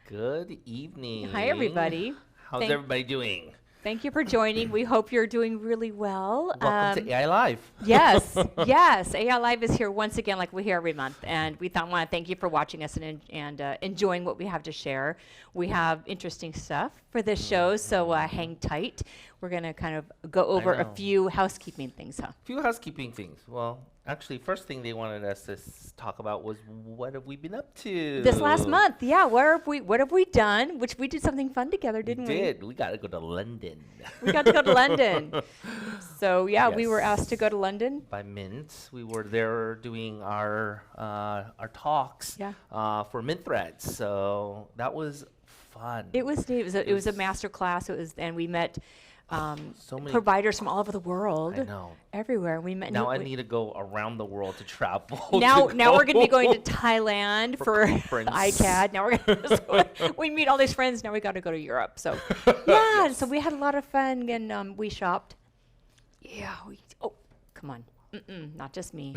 Good evening. Hi, everybody. How's everybody doing? Thank you for joining. We hope you're doing really well. Welcome to AI Live. Yes, yes. AI Live is here once again, like we're here every month, and we want to thank you for watching us and enjoying what we have to share. We have interesting stuff for this show, so hang tight. We're going to kind of go over a few housekeeping things, huh? A few housekeeping things. Well, actually, first thing they wanted us to talk about was what have we been up to? This last month, yeah. What have we done? Which we did something fun together, didn't we? We did. We got to go to London. We got to go to London. So yeah, Yes. we were asked to go to London. By Mint. We were there doing our talks for Mint Threads. So that was fun. It was neat. It was a master class. And we met so many providers from all over the world. I know. Everywhere. We met. Now I need to go around the world to travel. Now we're going to be going to Thailand for conference. ICAD. Now we're going we meet all these friends. Now we got to go to Europe. So yeah. So we had a lot of fun and we shopped. Yeah. Come on. Not just me.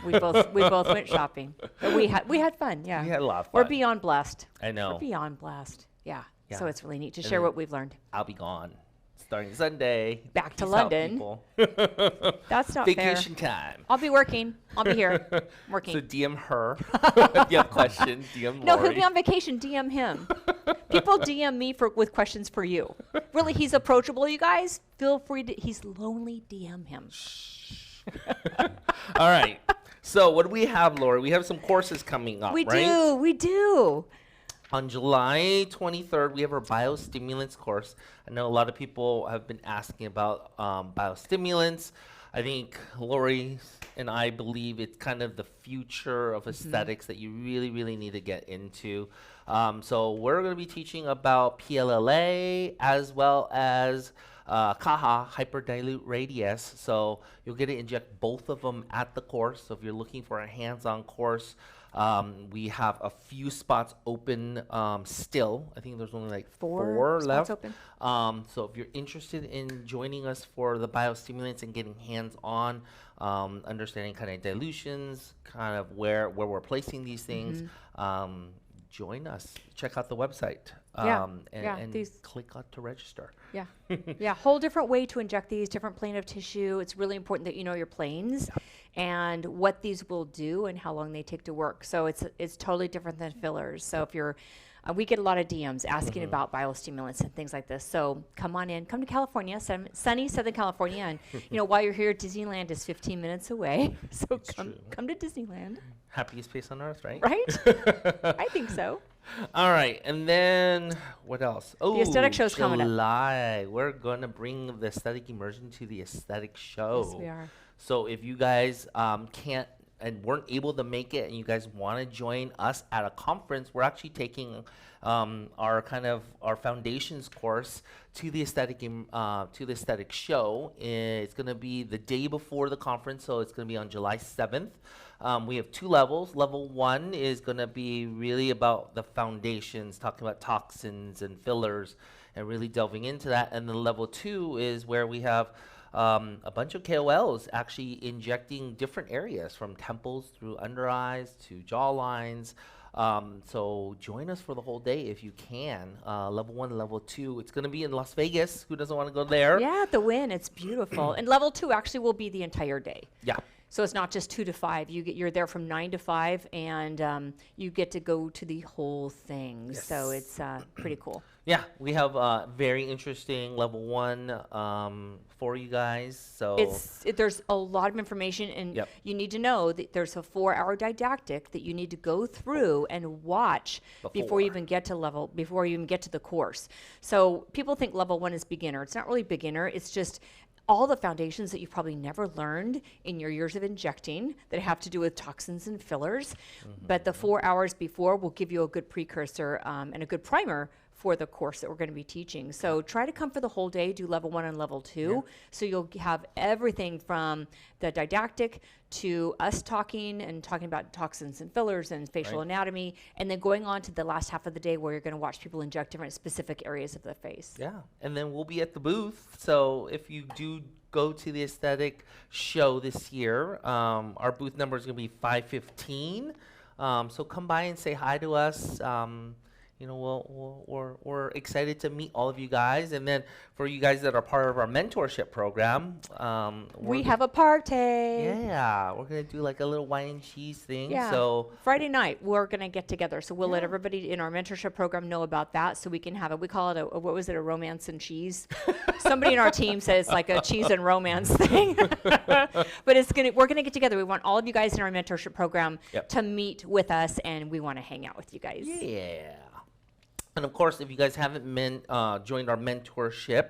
We both went shopping. But we had fun. Yeah. We had a lot of fun. We're beyond blessed. I know. We're beyond blessed. Yeah. Yeah. So it's really neat to And share then what we've learned. I'll be gone starting Sunday. Back to Peace out, London. people. That's not Vacation fair. time. I'll be working. I'll be here working. So DM her. If you have questions, DM No, Lori. he'll be on vacation. DM him. People DM me with questions for you. Really, he's approachable, you guys. Feel free to. He's lonely. DM him. All right. So what do we have, Lori? We have some courses coming up, We right? We do. On July 23rd, we have our biostimulants course. I know a lot of people have been asking about biostimulants. I think Lori and I believe it's kind of the future of aesthetics that you really, really need to get into. So we're going to be teaching about PLLA as well as CAHA, hyperdilute radius. So you'll get to inject both of them at the course. So if you're looking for a hands-on course, we have a few spots open still. I think there's only like four left. Open. So if you're interested in joining us for the biostimulants and getting hands-on, understanding kind of dilutions, kind of where we're placing these things, join us. Check out the website. And click on to register. Yeah. Yeah. Whole different way to inject these, different plane of tissue. It's really important that you know your planes and what these will do and how long they take to work. So it's totally different than fillers. So if you're we get a lot of DMs asking about biostimulants and things like this. So come on in. Come to California, sunny Southern California. And, while you're here, Disneyland is 15 minutes away. So come to Disneyland. Happiest place on earth, right? Right? I think so. All right. And then what else? Oh, the aesthetic show's coming up. July. We're going to bring the aesthetic immersion to the aesthetic show. Yes, we are. So if you guys can't and weren't able to make it and you guys want to join us at a conference, we're actually taking our foundations course to the aesthetic show. It's going to be the day before the conference, so it's going to be on July 7th. We have two levels. Level 1 is going to be really about the foundations, talking about toxins and fillers and really delving into that. And then level 2 is where we have a bunch of KOLs actually injecting different areas from temples through under eyes to jaw lines. So join us for the whole day if you can. Level 1 and level 2. It's going to be in Las Vegas. Who doesn't want to go there? Yeah, at the Wynn. It's beautiful. And level 2 actually will be the entire day. Yeah. So it's not just 2 to 5. You're there from 9 to 5, and you get to go to the whole thing. Yes. So it's pretty cool. Yeah, we have very interesting level 1 for you guys. So there's a lot of information, and you need to know that there's a 4-hour didactic that you need to go through and watch before you even get to the course. So people think level 1 is beginner. It's not really beginner. It's just all the foundations that you've probably never learned in your years of injecting that have to do with toxins and fillers. But the 4 hours before will give you a good precursor and a good primer for the course that we're going to be teaching. So try to come for the whole day, do level 1 and level 2. So you'll have everything from the didactic to us talking about toxins and fillers and facial anatomy, and then going on to the last half of the day where you're going to watch people inject different specific areas of the face. Yeah, and then we'll be at the booth. So if you do go to the aesthetic show this year, our booth number is going to be 515. So come by and say hi to us. You know, we're excited to meet all of you guys. And then for you guys that are part of our mentorship program, we have a party. Yeah, we're going to do like a little wine and cheese thing. Yeah. So Friday night, we're going to get together. So we'll let everybody in our mentorship program know about that so we can have it. We call it a romance and cheese. Somebody in our team says it's like a cheese and romance thing. But we're going to get together. We want all of you guys in our mentorship program to meet with us, and we want to hang out with you guys. Yeah. And of course, if you guys haven't joined our mentorship,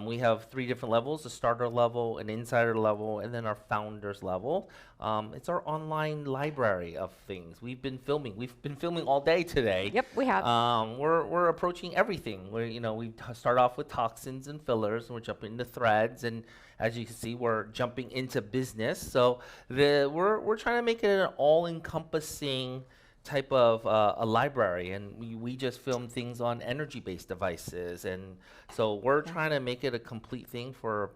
we have 3 different levels: a starter level, an insider level, and then our founders level. It's our online library of things. We've been filming all day today. Yep, we have. We're approaching everything. We start off with toxins and fillers, and we're jumping into threads, and as you can see, we're jumping into business. So we're trying to make it an all-encompassing type of a library, and we just film things on energy-based devices, and so we're trying to make it a complete thing for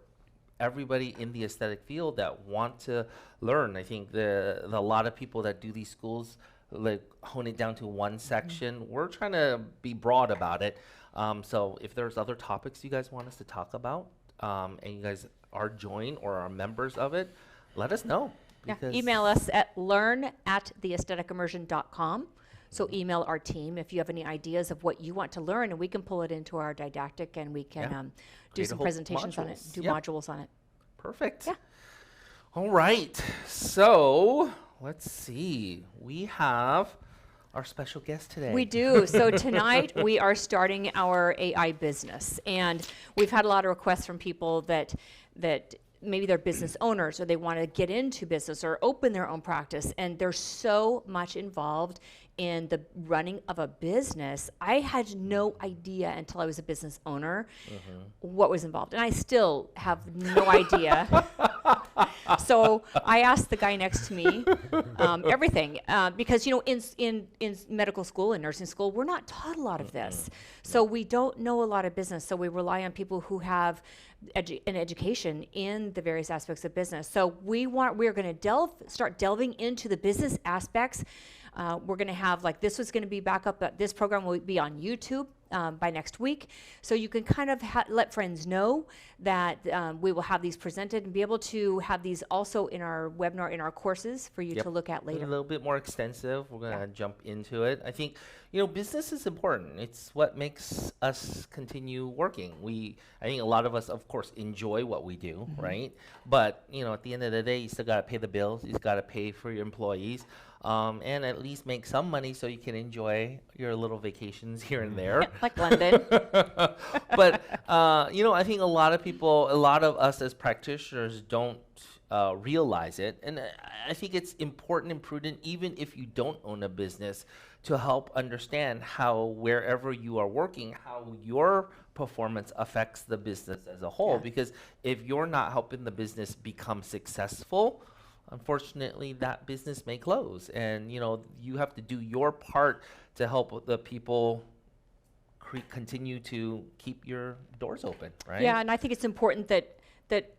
everybody in the aesthetic field that want to learn. I think a lot of people that do these schools like hone it down to one section. We're trying to be broad about it. So if there's other topics you guys want us to talk about, and you guys are joined or are members of it, let us know. Yeah. Email us at learn@theaestheticimmersion.com. So email our team if you have any ideas of what you want to learn, and we can pull it into our didactic, and we can do some presentations on it, do modules on it. Perfect. Yeah. All right. So let's see. We have our special guest today. We do. So tonight we are starting our AI business, and we've had a lot of requests from people that maybe they're business owners or they want to get into business or open their own practice, and there's so much involved in the running of a business. I had no idea until I was a business owner what was involved, and I still have no idea. So I asked the guy next to me everything, because in medical school and nursing school, we're not taught a lot of this. So we don't know a lot of business. So we rely on people who have an education in the various aspects of business. So we're going to start delving into the business aspects. We're going to have, this was going to be back up, this program will be on YouTube by next week. So you can kind of let friends know that we will have these presented and be able to have these also in our webinar, in our courses for you to look at later. A little bit more extensive. We're going to jump into it. I think, business is important. It's what makes us continue working. I think a lot of us, of course, enjoy what we do, right? But, at the end of the day, you still got to pay the bills. You got to pay for your employees. And at least make some money so you can enjoy your little vacations here and there. Like London. But, I think a lot of us as practitioners don't realize it. And I think it's important and prudent, even if you don't own a business, to help understand how wherever you are working, how your performance affects the business as a whole. Because if you're not helping the business become successful, unfortunately, that business may close, and you have to do your part to help the people continue to keep your doors open, right? Yeah, and I think it's important that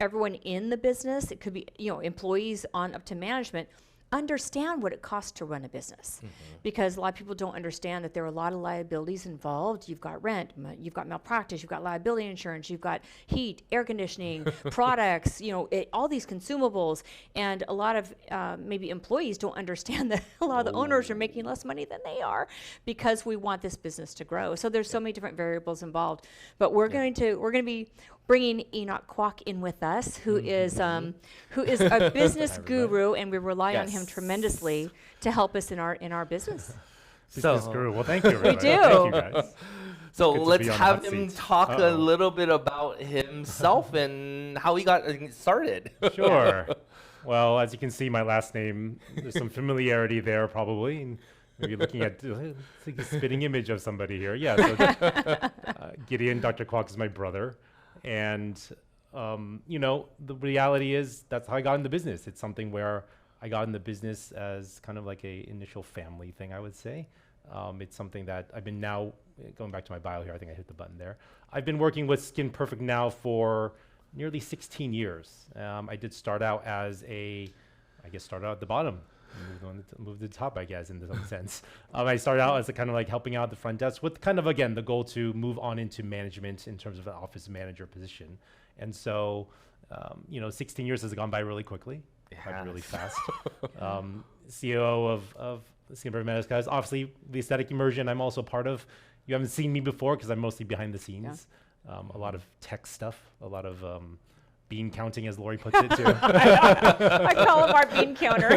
everyone in the business, it could be employees on up to management, understand what it costs to run a business, because a lot of people don't understand that there are a lot of liabilities involved. You've got rent, you've got malpractice, you've got liability insurance, you've got heat, air conditioning, products, all these consumables, and a lot of maybe employees don't understand that a lot of the owners are making less money than they are, because we want this business to grow. So there's so many different variables involved, but we're going to be bringing Enoch Kwok in with us, who is a business guru, and we rely on him tremendously to help us in our business. Business guru. Well, thank you, everybody. We do. Thank you, guys. So Good to let's be on the have hot him seat. talk a Uh-oh. little bit about himself and how he got started. Sure. Well, as you can see, my last name, there's some familiarity there probably. And maybe looking at, it's like a spitting image of somebody here. Yeah, so Gideon, Dr. Kwok is my brother. And, the reality is that's how I got into business. It's something where I got into business as kind of like a initial family thing, I would say. It's something that I've been now, going back to my bio here, I think I hit the button there. I've been working with Skin Perfect now for nearly 16 years. I did start out as started out at the bottom, moved to the top, I guess, in some sense. I started out as a kind of like helping out at the front desk with kind of, again, the goal to move on into management in terms of an office manager position. And so, 16 years has gone by really quickly, really fast. COO of Skin Perfect Medical is obviously the aesthetic immersion I'm also part of. You haven't seen me before because I'm mostly behind the scenes. A lot of tech stuff, a lot of bean counting, as Lori puts it, too. I call him our bean counter.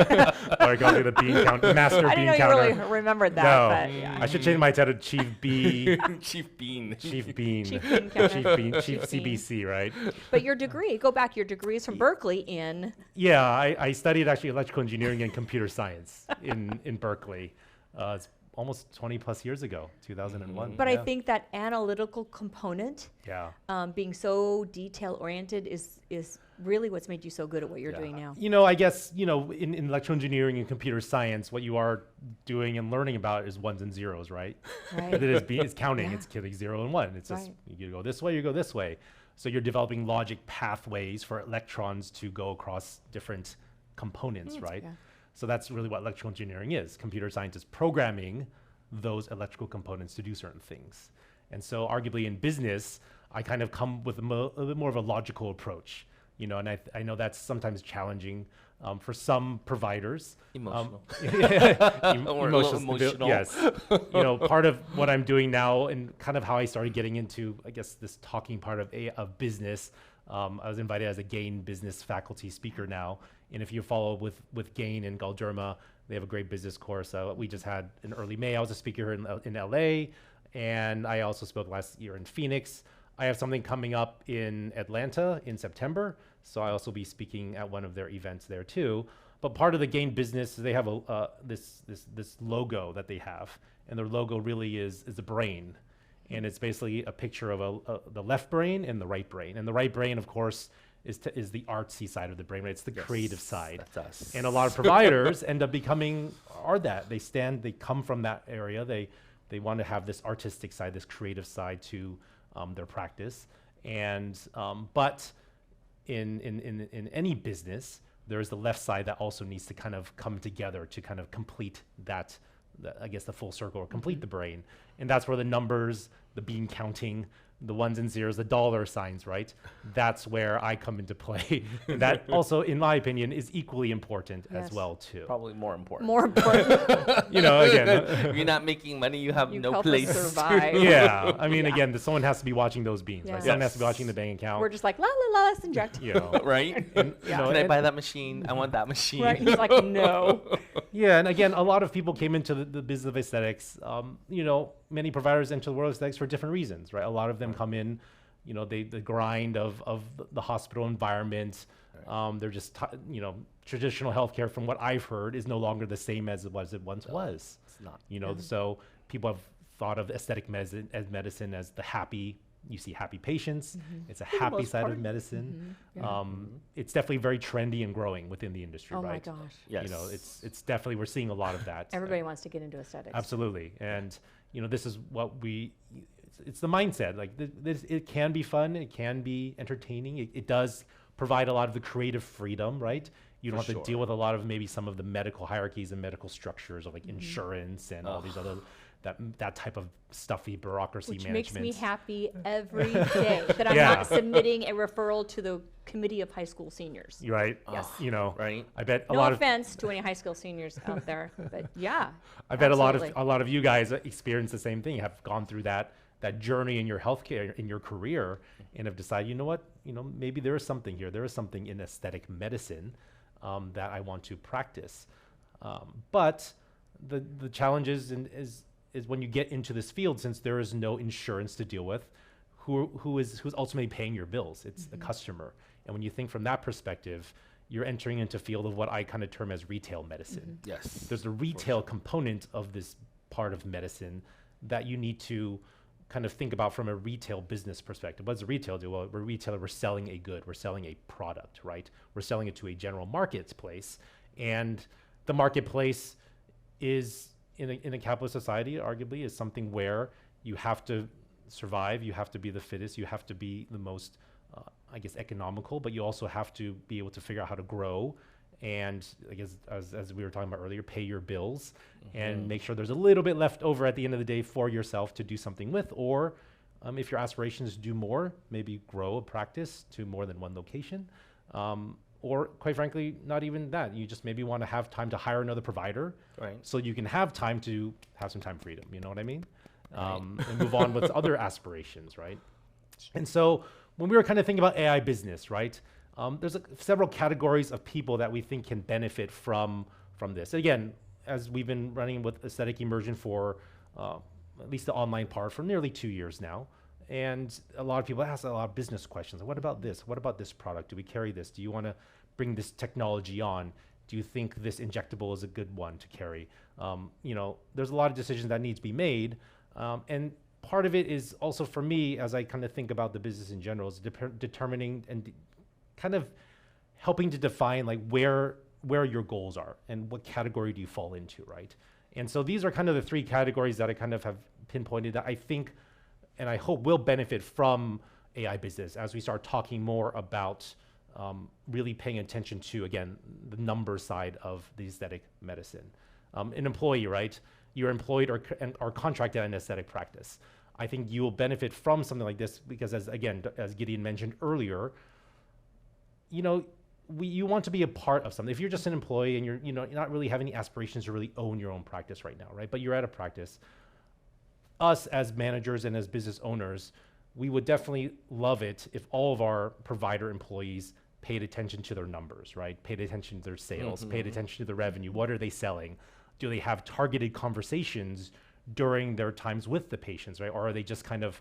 Lori calls me the bean counter, master I bean didn't know counter. you really remembered that. No, But yeah. I should change my title to Chief B. Chief Bean. Chief Bean. Chief bean counter. Chief Bean. Chief Chief bean. CBC, right? But your degree, go back, your degree is from Berkeley in. Yeah, I studied actually electrical engineering and computer science in Berkeley. It's almost 20 plus years ago, 2001. But yeah. I think that analytical component, Yeah. being so detail oriented, is really what's made you so good at what you're doing now. I guess, in electrical engineering and computer science, what you are doing and learning about is ones and zeros, right? Right. But it's counting. Yeah. It's killing 0 and 1. It's just, Right. you go this way, you go this way. So you're developing logic pathways for electrons to go across different components, right? Yeah. So that's really what electrical engineering is. Computer science is programming those electrical components to do certain things. And so arguably in business, I kind of come with a little bit more of a logical approach, and I know that's sometimes challenging for some providers. Emotional. Or emotional. Yes. Part of what I'm doing now and kind of how I started getting into, I guess, this talking part of business. I was invited as a GAIN business faculty speaker now. And if you follow with GAIN in Galderma, they have a great business course. We just had in early May, I was a speaker in LA, and I also spoke last year in Phoenix. I have something coming up in Atlanta in September, so I also be speaking at one of their events there too. But part of the GAIN business, they have this logo that they have, and their logo really is a brain. And it's basically a picture of the left brain and the right brain. And the right brain, of course, is the artsy side of the brain, right? It's the creative side. That's us. And a lot of providers end up they come from that area. They want to have this artistic side, this creative side to their practice. And but in any business, there is the left side that also needs to kind of come together to kind of complete that, I guess, the full circle or complete the brain. And that's where the numbers, the bean counting, the ones and zeros, the dollar signs, right? That's where I come into play. And that also, in my opinion, is equally important as Yes. well too. Probably more important. More important, Again, If you're not making money, you have you no help place. us survive. yeah. I mean, Yeah. again, someone has to be watching those beans, right? Yes. Someone has to be watching the bank account. We're just like, la la la, let's inject. Right? And, Yeah. Can I and- buy that machine? I want that machine. Right? He's like, no. Yeah, and again, a lot of people came into the business of aesthetics. Many providers enter the world of aesthetics for different reasons, right? A lot of them come in, the grind of the hospital environment. They're just, traditional healthcare, from what I've heard, is no longer the same as it once was. It's not. So people have thought of aesthetic medicine as the happy. You see happy patients. It's a the happy most side part. of medicine. Yeah. It's definitely very trendy and growing within the industry, Oh my right? gosh. Yes. It's definitely, we're seeing a lot of that. Everybody wants to get into aesthetics. Absolutely. And, this is what it's the mindset. Like it can be fun. It can be entertaining. It does provide a lot of the creative freedom, right? You don't For have to sure. deal with a lot of maybe some of the medical hierarchies and medical structures of like insurance and all these other, that type of stuffy bureaucracy Which management. makes me happy every day that I'm Yeah. not submitting a referral to the committee of high school seniors. Right? Yes. Right? I bet a No lot of offense to any high school seniors out there, but yeah. I bet absolutely. a lot of you guys experience the same thing, have gone through that journey in your healthcare, in your career, and have decided, you know what, maybe there is something here. There is something in aesthetic medicine that I want to practice. But the challenge is is when you get into this field, since there is no insurance to deal with, who's ultimately paying your bills? It's the customer. And when you think from that perspective, you're entering into a field of what I kind of term as retail medicine. Yes. There's a retail component of this part of medicine that you need to kind of think about from a retail business perspective. What does a retail do? Well, we're a retailer, we're selling a good, we're selling a product, right? We're selling it to a general marketplace. And the marketplace is, in a capitalist society, arguably, is something where you have to survive, you have to be the fittest, you have to be the most, I guess, economical, but you also have to be able to figure out how to grow and, I guess, as we were talking about earlier, pay your bills and make sure there's a little bit left over at the end of the day for yourself to do something with. Or if your aspirations do more, maybe grow a practice to more than one location. Or quite frankly, not even that. You just maybe want to have time to hire another provider, Right. so you can have time to have some time freedom. You know what I mean? And move on with other aspirations, right? And so when we were kind of thinking about AI business, right? There's several categories of people that we think can benefit from this. Again, as we've been running with Aesthetic Immersion for at least the online part for nearly 2 years now. And a lot of people ask a lot of business questions. What about this? What about this product? Do we carry this? Do you want to bring this technology on? Do you think this injectable is a good one to carry? There's a lot of decisions that need to be made. And part of it is also for me, as I kind of think about the business in general, is determining and kind of helping to define like where your goals are and what category do you fall into, right? And so these are kind of the three categories that I kind of have pinpointed that I think and I hope will benefit from AI business as we start talking more about really paying attention to, again, the number side of the aesthetic medicine. An employee, right? You're employed or contracted in an aesthetic practice. I think you will benefit from something like this because, as Gideon mentioned earlier, you want to be a part of something. If you're just an employee and you're not really having any aspirations to really own your own practice right now, right? But you're at a practice. Us as managers and as business owners, we would definitely love it if all of our provider employees paid attention to their numbers, right? Paid attention to their sales, paid attention to the revenue. What are they selling? Do they have targeted conversations during their times with the patients, right? Or are they just kind of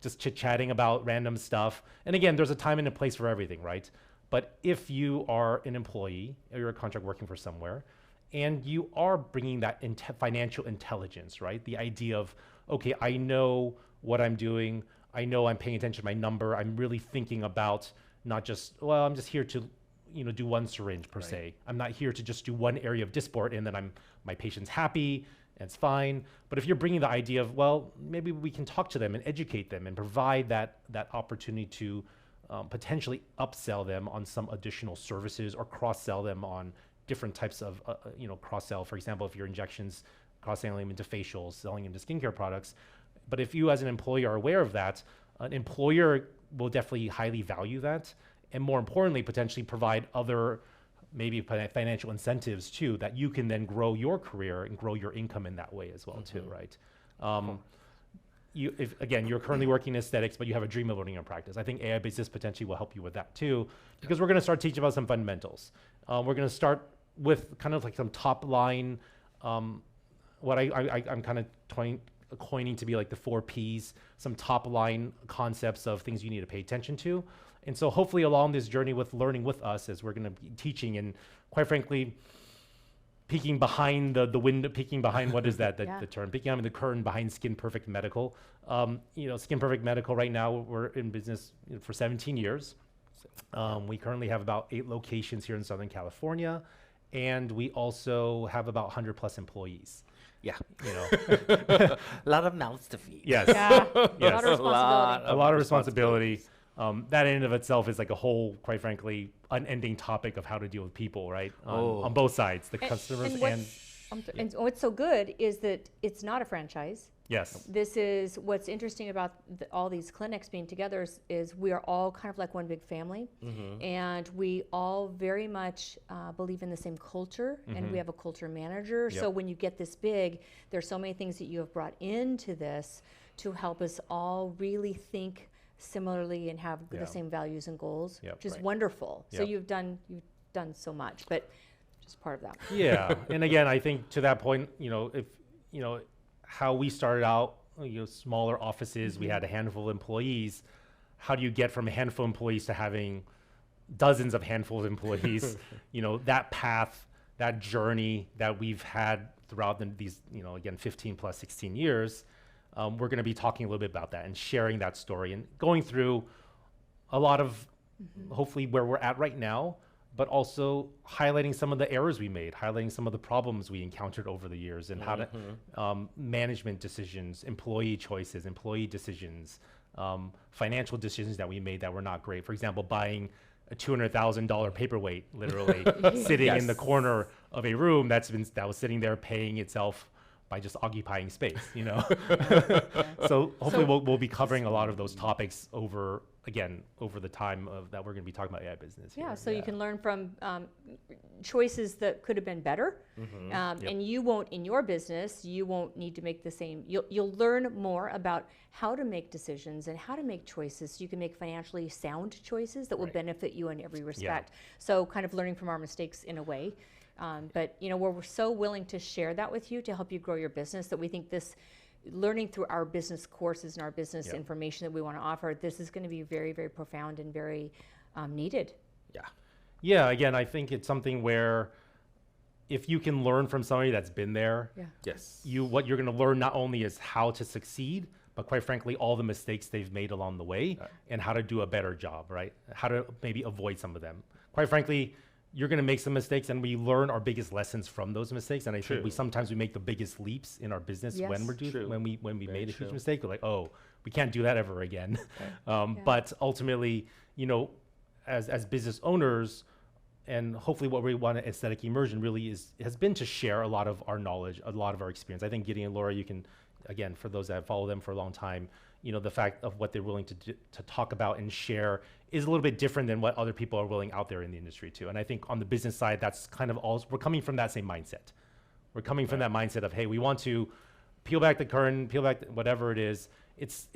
just chit-chatting about random stuff? And again, there's a time and a place for everything, right? But if you are an employee or you're a contract working for somewhere, and you are bringing that financial intelligence, right? The idea of, okay, I know what I'm doing. I know I'm paying attention to my number. I'm really thinking about not just, well, I'm just here to, do one syringe per se. I'm not here to just do one area of Dysport and then my patient's happy and it's fine. But if you're bringing the idea of, well, maybe we can talk to them and educate them and provide that opportunity to potentially upsell them on some additional services or cross-sell them on different types of, cross-sell. For example, if your injections, cross-selling them into facials, selling into skincare products. But if you as an employee are aware of that, an employer will definitely highly value that. And more importantly, potentially provide other maybe financial incentives too, that you can then grow your career and grow your income in that way as well too, right? You're currently working in aesthetics, but you have a dream of owning a practice. I think AI business potentially will help you with that too, because we're going to start teaching about some fundamentals. We're going to start with kind of like some top line, what I'm kind of coining to be like the 4 Ps, some top line concepts of things you need to pay attention to. And so hopefully along this journey with learning with us, as we're going to be teaching and quite frankly, peeking behind the window, peeking behind, what is that, the term? Peeking behind the curtain behind Skin Perfect Medical. Skin Perfect Medical right now, we're in business for 17 years. We currently have about 8 locations here in Southern California. And we also have about 100 plus employees. Yeah. A lot of mouths to feed. Yes. Yeah. Yes. A lot of responsibility. That in and of itself is like a whole, quite frankly, unending topic of how to deal with people, right? On both sides, the customers and what's so good is that it's not a franchise. Yes. This is what's interesting about all these clinics being together is we are all kind of like one big family, and we all very much believe in the same culture, and we have a culture manager. Yep. So when you get this big, there's so many things that you have brought into this to help us all really think similarly and have the same values and goals, which is wonderful. So you've done so much, but just part of that. Yeah, and again, I think to that point, how we started out, smaller offices, we had a handful of employees. How do you get from a handful of employees to having dozens of handfuls of employees? That path, that journey that we've had throughout these, again, 15 plus 16 years, we're going to be talking a little bit about that and sharing that story and going through a lot of hopefully where we're at right now, but also highlighting some of the errors we made, highlighting some of the problems we encountered over the years, and how to management decisions, employee choices, employee decisions, financial decisions that we made that were not great. For example, buying a $200,000 paperweight, literally sitting in the corner of a room that was sitting there paying itself by just occupying space. So hopefully we'll be covering a lot of those topics over the time that we're going to be talking about AI business. Yeah, here. so you can learn from choices that could have been better, and you won't, in your business, you won't need to make the same. You'll learn more about how to make decisions and how to make choices so you can make financially sound choices that will benefit you in every respect. So kind of learning from our mistakes in a way. But we're so willing to share that with you to help you grow your business that we think this learning through our business courses and our business information that we want to offer, this is going to be very, very profound and very needed. Yeah, again, I think it's something where if you can learn from somebody that's been there, what you're going to learn not only is how to succeed, but quite frankly, all the mistakes they've made along the way and how to do a better job, right? How to maybe avoid some of them. Quite frankly, you're going to make some mistakes, and we learn our biggest lessons from those mistakes. And I think we sometimes make the biggest leaps in our business when we made a huge mistake. We're like, oh, we can't do that ever again. But ultimately, as business owners, and hopefully what we want at Aesthetic Immersion really has been to share a lot of our knowledge, a lot of our experience. I think Gideon and Laura, you can, again, for those that have followed them for a long time, the fact of what they're willing to talk about and share is a little bit different than what other people are willing out there in the industry too. And I think on the business side, that's kind of we're coming from that same mindset. We're coming from that mindset of, hey, we want to peel back the curtain, whatever it is. It's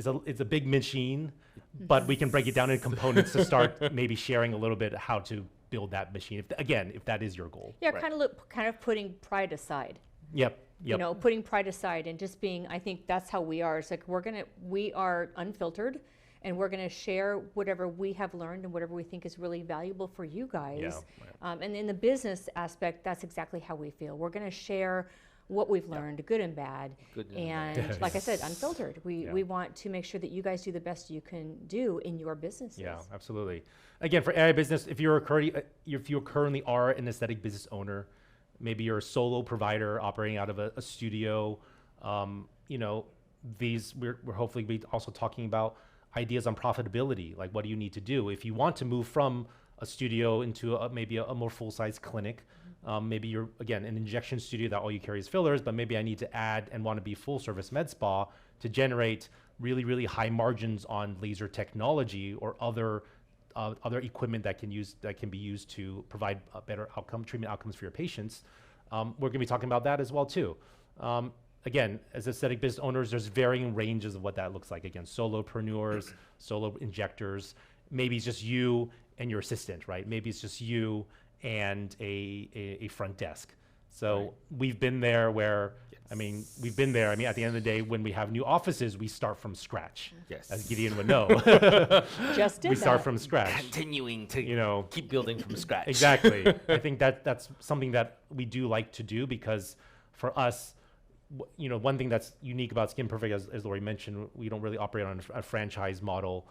a big machine, but we can break it down into components to start maybe sharing a little bit how to build that machine. If that is your goal. Yeah, kind of putting pride aside. Yep. Putting pride aside and just being, I think that's how we are. It's like we are unfiltered, and we're gonna share whatever we have learned and whatever we think is really valuable for you guys. And in the business aspect, that's exactly how we feel. We're gonna share what we've learned, good and bad. And like I said, unfiltered. We want to make sure that you guys do the best you can do in your businesses. Yeah, absolutely. Again, for AI business, if you currently are an aesthetic business owner, maybe you're a solo provider operating out of a studio. We're hopefully be also talking about ideas on profitability. Like, what do you need to do if you want to move from a studio into maybe a more full-size clinic? Maybe you're, again, an injection studio that all you carry is fillers, but maybe I need to add and want to be full-service med spa to generate really, really high margins on laser technology or other equipment that can be used to provide a better treatment outcomes for your patients. We're going to be talking about that as well too. Again, as aesthetic business owners, there's varying ranges of what that looks like. Again, solopreneurs, solo injectors. Maybe it's just you and your assistant, right? Maybe it's just you and a front desk. So we've been there where, at the end of the day, when we have new offices, we start from scratch. As Gideon would know. We start from scratch. Continuing to keep building from scratch. Exactly. I think that's something that we do like to do, because for us, one thing that's unique about Skin Perfect, as Lori mentioned, we don't really operate on a franchise model.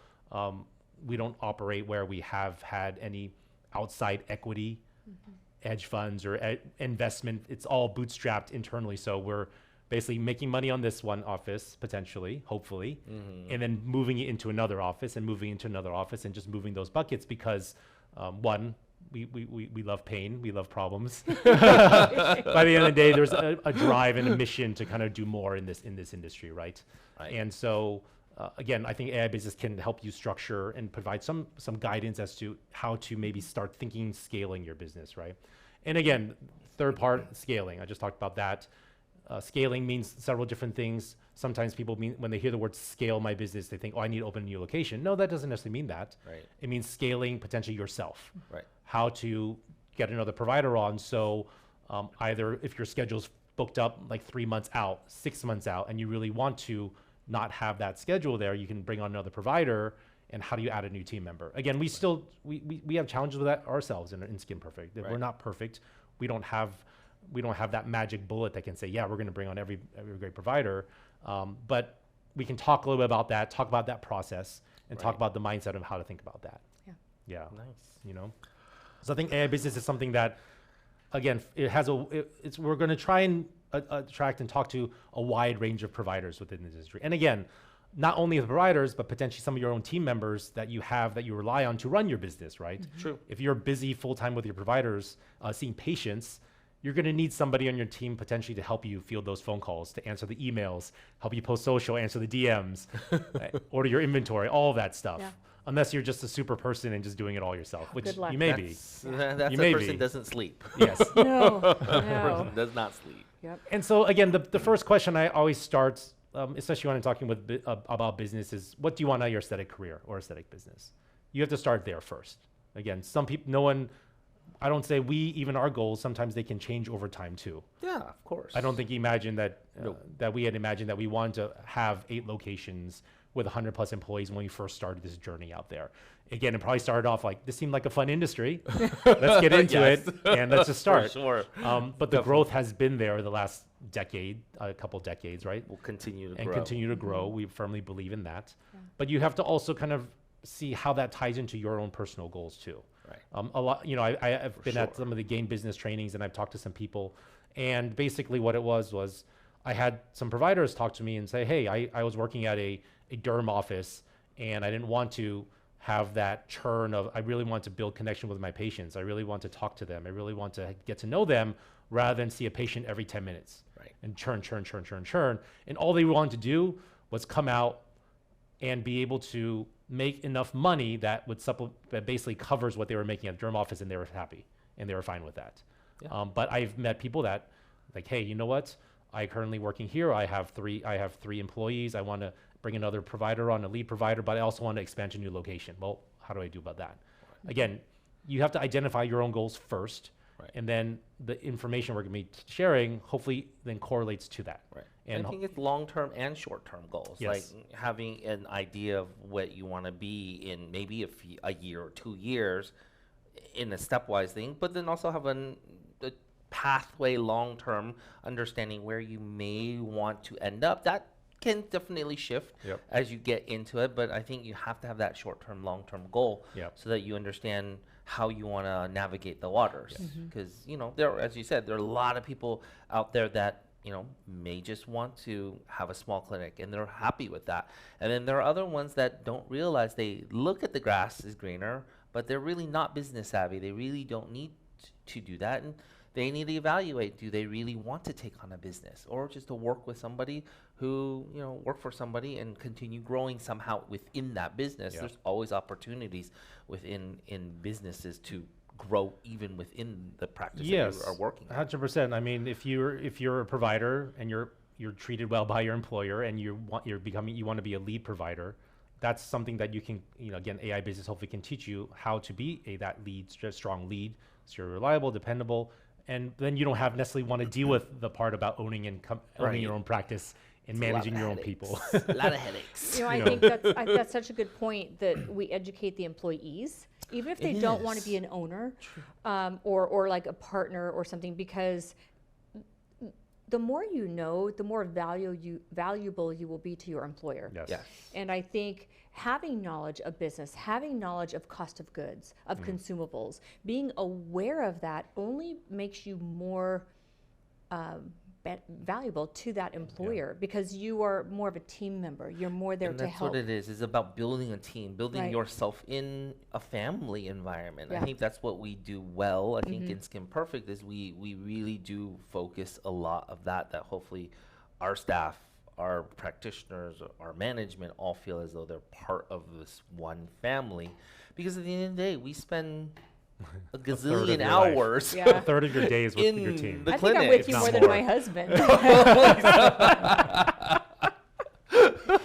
We don't operate where we have had any outside equity, hedge funds or investment. It's all bootstrapped internally. So we're basically making money on this one office, potentially, hopefully, and then moving it into another office and moving into another office and just moving those buckets because, one, we love pain, we love problems. By the end of the day, there's a drive and a mission to kind of do more in this industry, right? And so, again, I think AI business can help you structure and provide some guidance as to how to maybe start thinking scaling your business, right? And again, third part, scaling. I just talked about that. Scaling means several different things. Sometimes people when they hear the word scale my business, they think, oh, I need to open a new location. No, that doesn't necessarily mean that. Right. It means scaling potentially yourself. Right. How to get another provider on. So either if your schedule's booked up like 3 months out, 6 months out, and you really want to not have that schedule there, you can bring on another provider. And how do you add a new team member? Again, we have challenges with that ourselves in Skin Perfect. We're not perfect. We don't have that magic bullet that can say, yeah, we're going to bring on every great provider. But we can talk a little bit about that, talk about that process, and talk about the mindset of how to think about that. Yeah. Nice. So I think AI business is something that, again, we're going to try and attract and talk to a wide range of providers within the industry. And again, not only the providers, but potentially some of your own team members that you rely on to run your business, right? True. If you're busy full-time with your providers, seeing patients, you're going to need somebody on your team potentially to help you field those phone calls, to answer the emails, help you post social, answer the DMs, order your inventory, all of that stuff. Yeah. Unless you're just a super person and just doing it all yourself, which Good luck. you may be. That's You a may person be. doesn't sleep. Yes. No. Person does not sleep. Yep. And so again, the first question I always start, especially when I'm talking about business, is what do you want out of your aesthetic career or aesthetic business? You have to start there first. Again, some people, I don't say even our goals, sometimes they can change over time too. Yeah, of course. I don't think you imagine that, Nope. that we had imagined that we wanted to have 8 locations with 100 plus employees when we first started this journey out there. Again, it probably started off like, this seemed like a fun industry. Let's get into Yes. it and let's just start. For sure. But the growth has been there the last decade, a couple decades, right? We'll continue to And grow. continue to grow. We firmly believe in that. But you have to also kind of see how that ties into your own personal goals too. Right. A lot, I've been at sure. some of the game business trainings and I've talked to some people, and basically what it was I had some providers talk to me and say, hey, I was working at a derm office and I didn't want to have that churn of, I really want to build connection with my patients. I really want to talk to them. I really want to get to know them rather than see a patient every 10 minutes Right. and churn. And all they wanted to do was come out and be able to make enough money that basically covers what they were making at the derm office, and they were happy and they were fine with that. Yeah. But I've met people that like, hey, you know what? I currently working here. I have three employees. I want to bring another provider on, a lead provider, but I also want to expand to a new location. Well, how do I do about that? Again, you have to identify your own goals first, Right. and then the information we're going to be sharing hopefully then correlates to that. Right. And I think it's long-term and short-term goals. Yes. Like having an idea of what you want to be in maybe a year or 2 years in a stepwise thing, but then also have a pathway long-term understanding where you may want to end up. That can definitely shift Yep. as you get into it, but I think you have to have that short-term, long-term goal Yep. so that you understand how you want to navigate the waters. Because, there, as you said, there are a lot of people out there that, may just want to have a small clinic and they're happy with that. And then there are other ones that don't realize, they look at the grass is greener, but they're really not business savvy. They really don't need to do that. And they need to evaluate, do they really want to take on a business or just to work with somebody who, work for somebody and continue growing somehow within that business. Yeah. There's always opportunities in businesses to grow even within the practice that you are working in. 100%. I mean, if you're a provider and you're treated well by your employer and you want to be a lead provider, that's something that you can, again, AI business hopefully can teach you how to be that strong lead, so you're reliable, dependable, and then you don't have necessarily want to deal with the part about owning your own practice and managing your own people. A lot of headaches. I think that's such a good point, that we educate the employees, even if they It don't want to is. be an owner, or like a partner or something, because the more you know, the more valuable you will be to your employer. Yes. Yes. And I think having knowledge of business, having knowledge of cost of goods, of consumables, being aware of that only makes you more valuable to that employer, because you are more of a team member. You're more there And to that's help. what it is. It's about building a team, building Right. yourself in a family environment. Yeah. I think that's what we do well. I think in Skin Perfect is we really do focus a lot of that hopefully our staff, our practitioners, our management all feel as though they're part of this one family. Because at the end of the day, we spend a third of gazillion your life. hours Yeah. A third of your day is with your in team. the I think I'm clinic. with you if more not than more. my husband.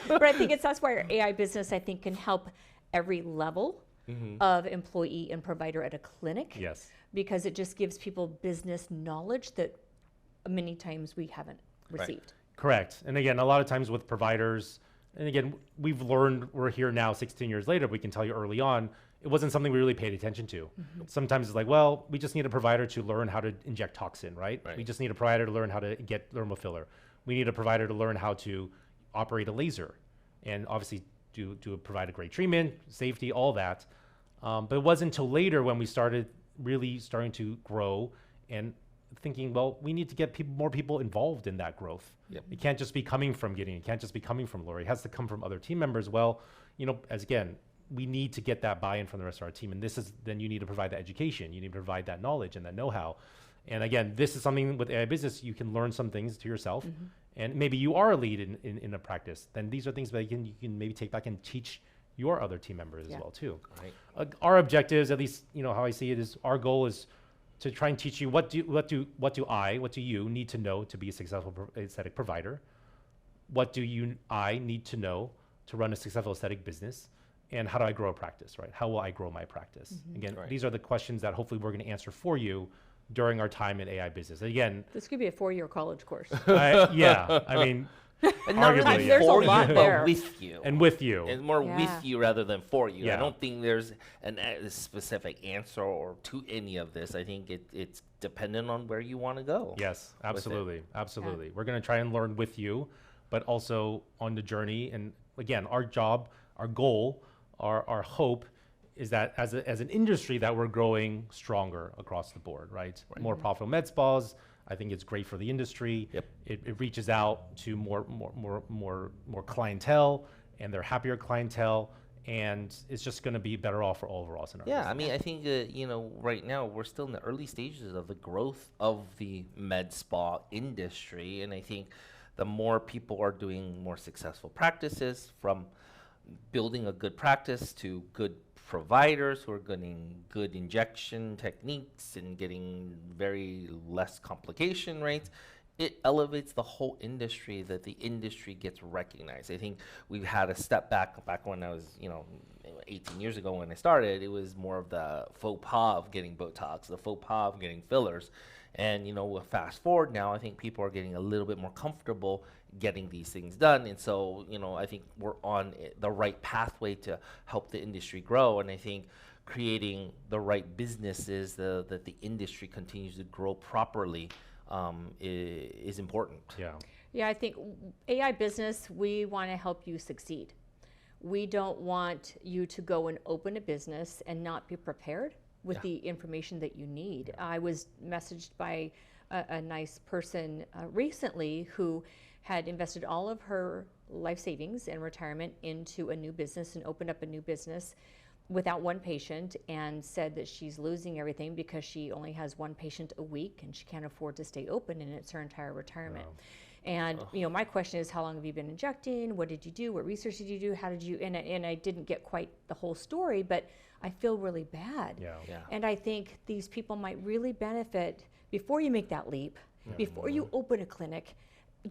But I think that's why our AI business, I think, can help every level of employee and provider at a clinic. Yes. Because it just gives people business knowledge that many times we haven't received. Correct. And again, a lot of times with providers, and again, we've learned, we're here now 16 years later, we can tell you early on, it wasn't something we really paid attention to. Sometimes it's like, well, we just need a provider to learn how to inject toxin, right? We just need a provider to learn how to get dermal filler. We need a provider to learn how to operate a laser and obviously provide a great treatment, safety, all that. But it wasn't until later when we started really starting to grow and thinking, well, we need to get more people involved in that growth. It can't just be coming from Gideon. It can't just be coming from Lori. It has to come from other team members. Well, we need to get that buy-in from the rest of our team. And then you need to provide that education. You need to provide that knowledge and that know-how. And again, this is something with AI business, you can learn some things to yourself. And maybe you are a lead in a practice. Then these are things that you can maybe take back and teach your other team members as well too. Our objectives, at least how I see it, is our goal is to try and teach you what do you need to know to be a successful aesthetic provider? What do I need to know to run a successful aesthetic business? And how do I grow a practice, right? How will I grow my practice? Again, these are the questions that hopefully we're going to answer for you during our time in AI business. Again, This could be a 4-year college course. I mean, And not arguably, really There's a for lot you, there. but with you. and with you. It's more Yeah. with you rather than for you. Yeah. I don't think there's a specific answer or to any of this. I think it's dependent on where you want to go. Yes, absolutely. We're going to try and learn with you, but also on the journey. And again, our job, our goal, our hope is that as an industry that we're growing stronger across the board, right? More profitable med spas. I think it's great for the industry. It reaches out to more clientele, and they're happier clientele, and it's just going to be better off for all of us in our Yeah, business. I mean, I think right now we're still in the early stages of the growth of the med spa industry, and I think the more people are doing more successful practices, from building a good practice to good providers who are getting good injection techniques and getting very less complication rates, it elevates the whole industry, that the industry gets recognized. I think we've had a step back when I was 18 years ago when I started. It was more of the faux pas of getting Botox, the faux pas of getting fillers. And we'll fast forward now, I think people are getting a little bit more comfortable getting these things done. And so, I think we're on the right pathway to help the industry grow. And I think creating the right businesses that the industry continues to grow properly is important. Yeah, I think AI business, we want to help you succeed. We don't want you to go and open a business and not be prepared with the information that you need. I was messaged by a nice person recently who had invested all of her life savings and retirement into a new business and opened up a new business without one patient, and said that she's losing everything because she only has one patient a week and she can't afford to stay open, and it's her entire retirement. And my question is, how long have you been injecting? What did you do? What research did you do? How did you? And I didn't get quite the whole story, but I feel really bad. And I think these people might really benefit before you make that leap, before you open a clinic.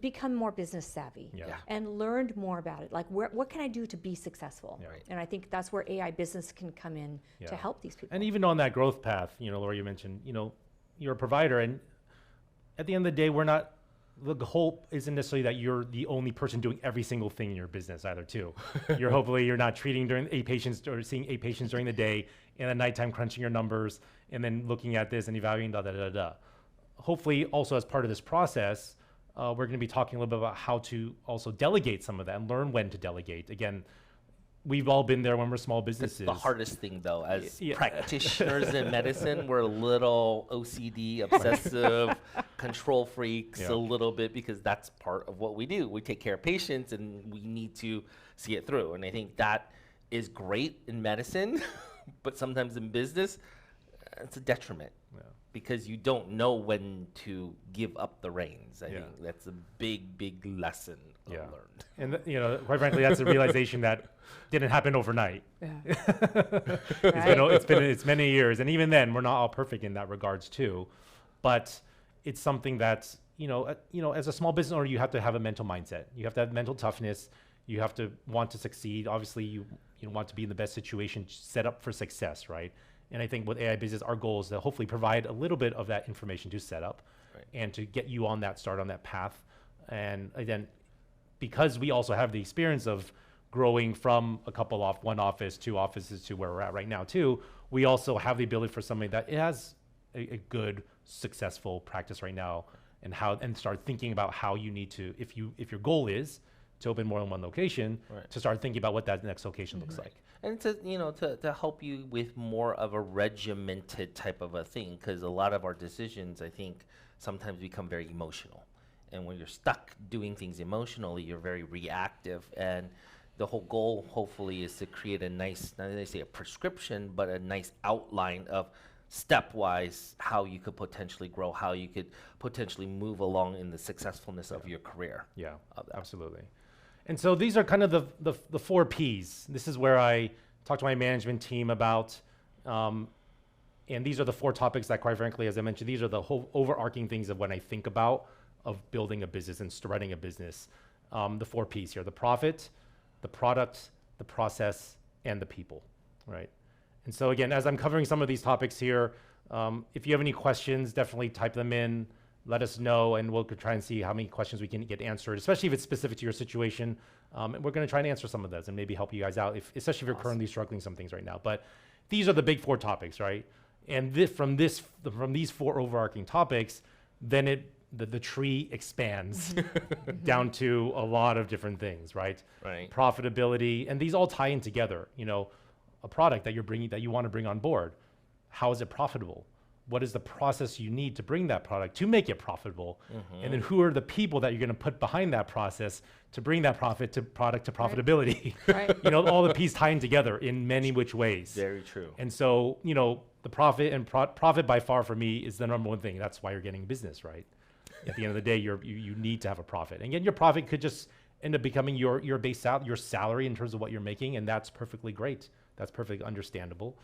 Become more business savvy and learned more about it. Like, what can I do to be successful? And I think that's where AI business can come in to help these people. And even on that growth path, Laura, you mentioned, you're a provider, and at the end of the day, the hope isn't necessarily that you're the only person doing every single thing in your business either too. Hopefully you're not treating during 8 patients or seeing 8 patients during the day, and at nighttime crunching your numbers and then looking at this and evaluating Hopefully also as part of this process, we're going to be talking a little bit about how to also delegate some of that and learn when to delegate. Again, we've all been there when we're small businesses. The hardest thing, though, as practitioners in medicine, we're a little OCD, obsessive, control freaks a little bit, because that's part of what we do. We take care of patients, and we need to see it through. And I think that is great in medicine, but sometimes in business, it's a detriment. Because you don't know when to give up the reins. I think that's a big lesson learned. And quite frankly, that's a realization that didn't happen overnight. It's many years, and even then, we're not all perfect in that regards too. But it's something that as a small business owner, you have to have a mental mindset. You have to have mental toughness. You have to want to succeed. Obviously, you want to be in the best situation, set up for success, right? And I think with AI business, our goal is to hopefully provide a little bit of that information to set up. and to get you on that start on that path. And again, because we also have the experience of growing from one office, 2 offices to where we're at right now too, we also have the ability for somebody that has a good, successful practice right now, and start thinking about how you need to, if your goal is to open more than one location, to start thinking about what that next location looks like. And to help you with more of a regimented type of a thing, because a lot of our decisions, I think, sometimes become very emotional. And when you're stuck doing things emotionally, you're very reactive. And the whole goal, hopefully, is to create a nice, not only say a prescription, but a nice outline of stepwise how you could potentially grow, how you could potentially move along in the successfulness of your career. Yeah, absolutely. And so these are kind of the 4 Ps. This is where I talk to my management team about, and these are the 4 topics that, quite frankly, as I mentioned, these are the whole overarching things of when I think about of building a business and starting a business. The 4 Ps here: the profit, the product, the process, and the people, right? And so again, as I'm covering some of these topics here, if you have any questions, definitely type them in. Let us know, and we'll try and see how many questions we can get answered, especially if it's specific to your situation. And we're going to try and answer some of those and maybe help you guys out, especially if you're currently struggling some things right now. But these are the big 4 topics, right? And from these 4 overarching topics, then the tree expands down to a lot of different things, right? Right. Profitability, and these all tie in together. A product that you want to bring on board. How is it profitable? What is the process you need to bring that product to make it profitable? And then who are the people that you're going to put behind that process to bring that product to profitability? Right. All the pieces tying together in many which ways. Very true. And so, the profit and profit by far for me is the number one thing. That's why you're getting business, right? At the end of the day, you need to have a profit. And again, your profit could just end up becoming your base salary, your salary in terms of what you're making, and that's perfectly great. That's perfectly understandable.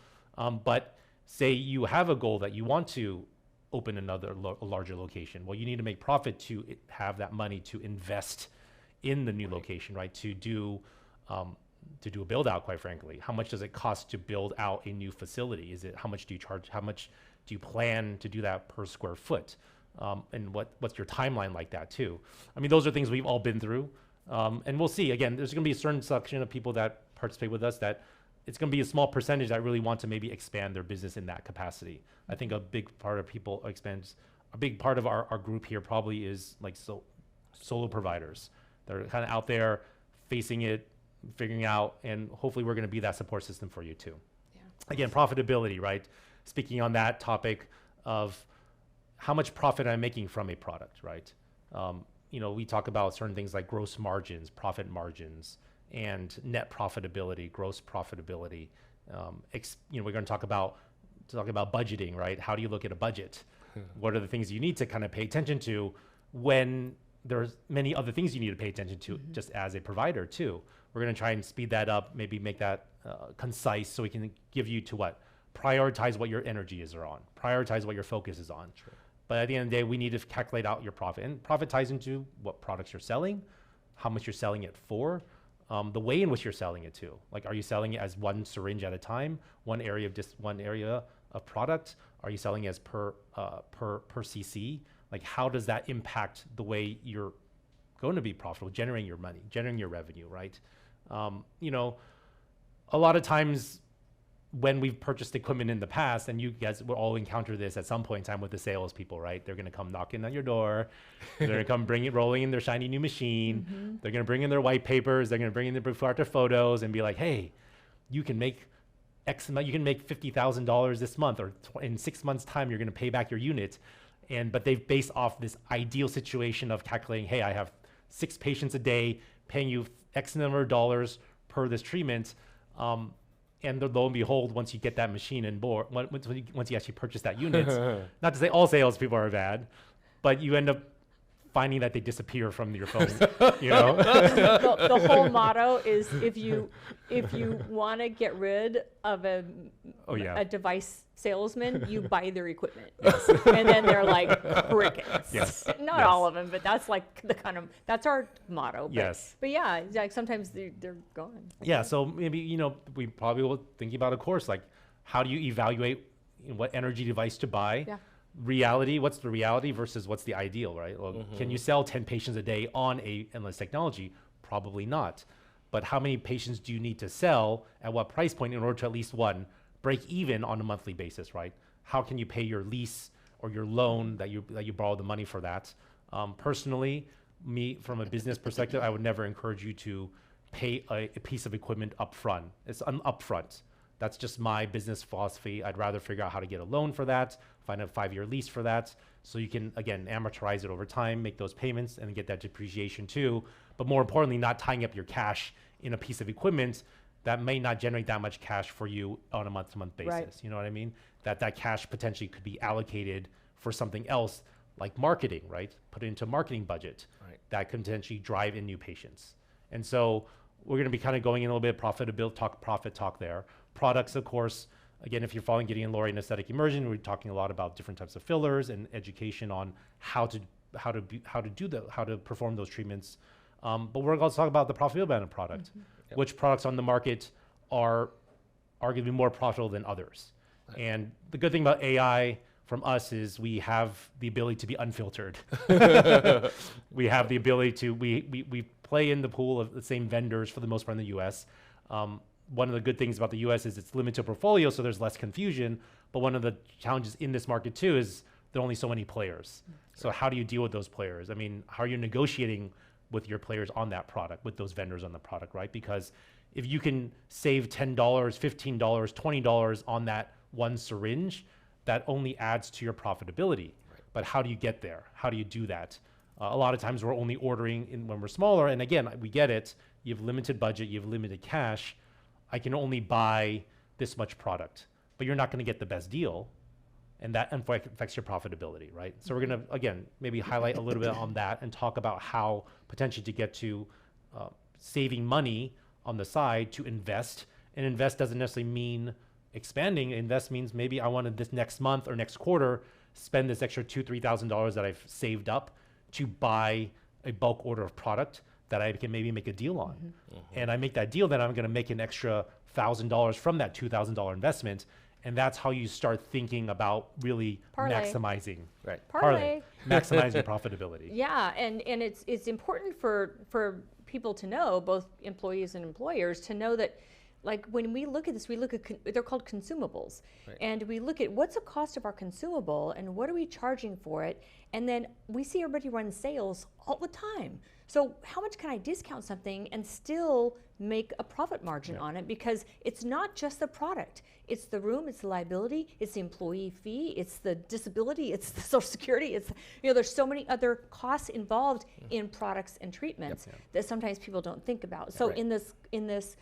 But say you have a goal that you want to open a larger location. Well, you need to make profit to have that money to invest in the new location, right? To do a build out, quite frankly. How much does it cost to build out a new facility? How much do you charge? How much do you plan to do that per square foot? And what's your timeline like that too? I mean, those are things we've all been through. And we'll see. Again, there's going to be a certain section of people that participate with us that it's going to be a small percentage that really want to maybe expand their business in that capacity. I think a big part of our group here probably is like solo providers. They're kind of out there facing it, figuring out, and hopefully we're going to be that support system for you too. Yeah. Again, profitability, right? Speaking on that topic of how much profit I'm making from a product, right? We talk about certain things like gross margins, profit margins, and net profitability, gross profitability. We're going to talk about budgeting, right? How do you look at a budget? What are the things you need to kind of pay attention to when there's many other things you need to pay attention to just as a provider too? We're going to try and speed that up, maybe make that concise so we can give you to prioritize what your energy is on, prioritize what your focus is on. Sure. But at the end of the day, we need to calculate out your profit, and profit ties into what products you're selling, how much you're selling it for, the way in which you're selling it to. Like, are you selling it as one syringe at a time, one area of product? Are you selling it as per cc? Like, how does that impact the way you're going to be profitable, generating your money, generating your revenue, right? A lot of times when we've purchased equipment in the past, and you guys will all encounter this at some point in time with the salespeople, right? They're going to come knocking on your door. They're going to come rolling in their shiny new machine. They're going to bring in their white papers. They're going to bring in their before after photos and be like, hey, you can make X amount, you can make $50,000 this month, or in 6 months time, you're going to pay back your unit. But they've based off this ideal situation of calculating, hey, I have 6 patients a day, paying you X number of dollars per this treatment. And lo and behold, once you get that machine on board, once you actually purchase that unit, not to say all salespeople are bad, but you end up finding that they disappear from your phone. The whole motto is if you want to get rid of a device salesman, you buy their equipment. And then they're like crickets. Not all of them, but that's like that's our motto. But yeah, like sometimes they're gone. Yeah, so maybe, we probably will think about a course like, how do you evaluate what energy device to buy? what's the reality versus what's the ideal, right? Well, can you sell 10 patients a day on a endless technology? Probably not. But how many patients do you need to sell at what price point in order to at least one, break even on a monthly basis, right? How can you pay your lease or your loan that you borrow the money for that? Personally, me from a business perspective, I would never encourage you to pay a piece of equipment upfront. It's upfront. That's just my business philosophy. I'd rather figure out how to get a loan for that, find a 5-year lease for that, so you can, again, amortize it over time, make those payments, and get that depreciation too. But more importantly, not tying up your cash in a piece of equipment that may not generate that much cash for you on a month-to-month basis. Right. You know what I mean? That cash potentially could be allocated for something else, like marketing, right? Put it into a marketing budget that could potentially drive in new patients. And so we're going to be kind of going in a little bit of profit talk there. Products, of course, again, if you're following Gideon and Lori in Aesthetic Immersion, we're talking a lot about different types of fillers and education on how to perform those treatments. But we're going to talk about the profitability of the product, which products on the market are arguably more profitable than others. And the good thing about AI from us is we have the ability to be unfiltered. We have the ability to, we play in the pool of the same vendors for the most part in the US. One of the good things about the US is it's limited portfolio, so there's less confusion. But one of the challenges in this market too is there are only so many players. So how do you deal with those players? I mean, how are you negotiating with your players on that product, with those vendors on the product, right? Because if you can save $10, $15, $20 on that one syringe, that only adds to your profitability. But how do you get there? How do you do that? A lot of times we're only ordering when we're smaller. And again, we get it. You have limited budget, you have limited cash. I can only buy this much product, but you're not going to get the best deal. And that affects your profitability, right? So we're going to, again, maybe highlight a little bit on that and talk about how potentially to get to saving money on the side to invest. And invest doesn't necessarily mean expanding. Invest means maybe I wanted this next month or next quarter, spend this extra $2,000, $3,000 that I've saved up to buy a bulk order of product that I can maybe make a deal on. And I make that deal, then I'm going to make an extra $1,000 from that $2,000 investment. And that's how you start thinking about really maximizing. Parlay. Maximize your profitability. Yeah, and it's important for people to know, both employees and employers, to know that, like, when we look at this, we look at, they're called consumables. And we look at what's the cost of our consumable and what are we charging for it? And then we see everybody run sales all the time. So how much can I discount something and still make a profit margin on it? Because it's not just the product. It's the room, it's the liability, it's the employee fee, it's the disability, it's the Social Security. It's, there's so many other costs involved in products and treatments that sometimes people don't think about. So in this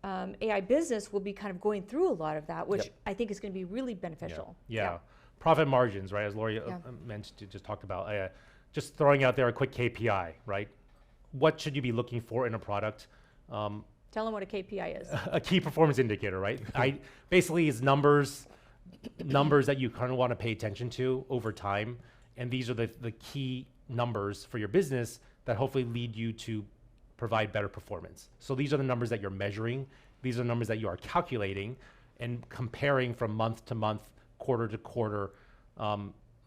AI business, we'll be kind of going through a lot of that, which I think is going to be really beneficial. Profit margins, right? As Lori mentioned, just talked about, just throwing out there a quick KPI, right? What should you be looking for in a product? Tell them what a KPI is. A key performance indicator, right? Basically is numbers that you kind of want to pay attention to over time. And these are the key numbers for your business that hopefully lead you to provide better performance. So these are the numbers that you're measuring. These are the numbers that you are calculating and comparing from month to month, quarter to quarter,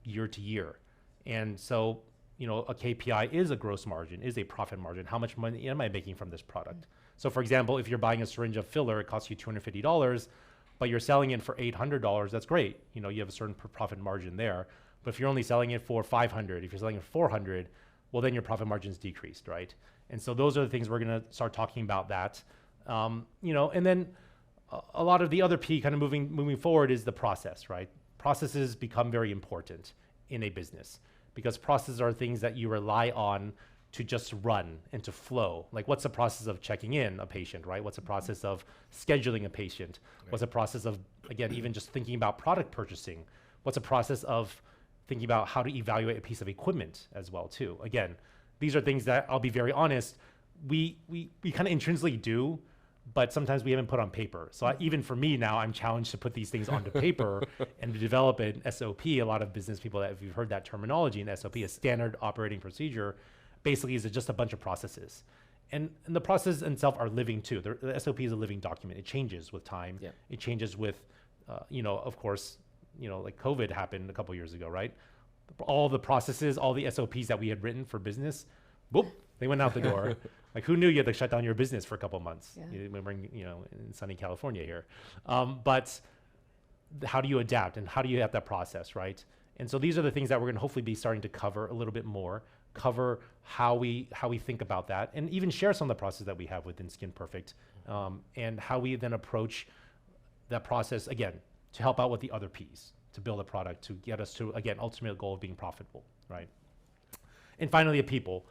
year to year. And so, a KPI is a gross margin, is a profit margin. How much money am I making from this product? So for example, if you're buying a syringe of filler, it costs you $250, but you're selling it for $800, that's great. You have a certain profit margin there. But if you're only selling it for $500, if you're selling it for $400, well, then your profit margin's decreased, right? And so those are the things we're going to start talking about that. And then a lot of the other P kind of moving forward is the process, right? Processes become very important in a business because processes are things that you rely on to just run and to flow. Like, what's the process of checking in a patient, right? What's the process of scheduling a patient? What's the process of, again, even just thinking about product purchasing? What's the process of thinking about how to evaluate a piece of equipment as well, too? Again, these are things that, I'll be very honest, we kind of intrinsically do, but sometimes we haven't put on paper. So even for me now, I'm challenged to put these things onto paper and to develop an SOP. A lot of business people, if you've heard that terminology, an SOP, a standard operating procedure, basically is just a bunch of processes. And the processes themselves are living too. The SOP is a living document. It changes with time. It changes with, of course, like COVID happened a couple years ago, right? All the processes, all the SOPs that we had written for business, whoop, they went out the door. Like, who knew you had to shut down your business for a couple months? Yeah. We're in sunny California here. But how do you adapt, and how do you have that process, right? And so these are the things that we're going to hopefully be starting to cover a little bit more, cover how we think about that, and even share some of the process that we have within Skin Perfect, and how we then approach that process, again, to help out with the other P's, to build a product, to get us to, again, ultimate goal of being profitable, right? And finally, people,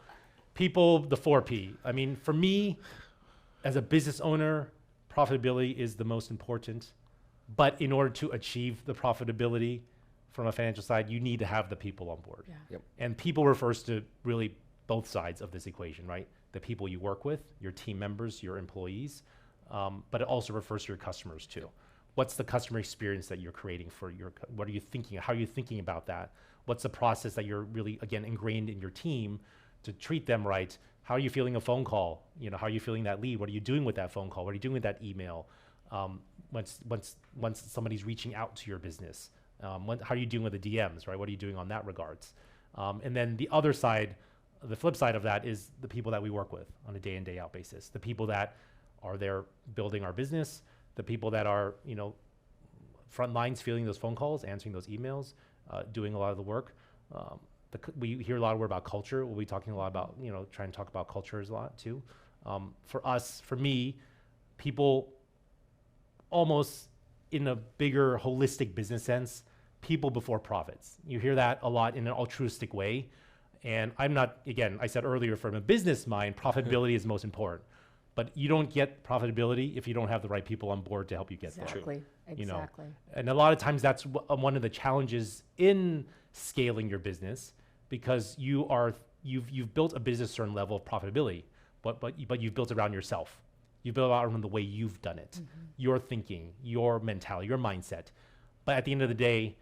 the 4P. I mean, for me, as a business owner, profitability is the most important. But in order to achieve the profitability from a financial side, you need to have the people on board. Yeah. Yep. And people refers to really both sides of this equation, right? The people you work with, your team members, your employees, but it also refers to your customers too. What's the customer experience that you're creating for what are you thinking? How are you thinking about that? What's the process that you're really, again, ingrained in your team to treat them right? How are you feeling a phone call? How are you feeling that lead? What are you doing with that phone call? What are you doing with that email? Once somebody's reaching out to your business, how are you doing with the DMs, right? What are you doing on that regards? And then the other side, the flip side of that is the people that we work with on a day in, day out basis, the people that are there building our business, the people that are, front lines fielding those phone calls, answering those emails, doing a lot of the work. We hear a lot of word about culture. We'll be talking a lot about, trying to talk about cultures a lot too. For me, people almost in a bigger holistic business sense, people before profits. You hear that a lot in an altruistic way. And I'm not, again, I said earlier, from a business mind, profitability is most important. But you don't get profitability if you don't have the right people on board to help you get there. Exactly. Exactly. And a lot of times that's one of the challenges in scaling your business, because you've built a business certain level of profitability, but you've built around yourself. You build out around the way you've done it, your thinking, your mentality, your mindset. But at the end of the day,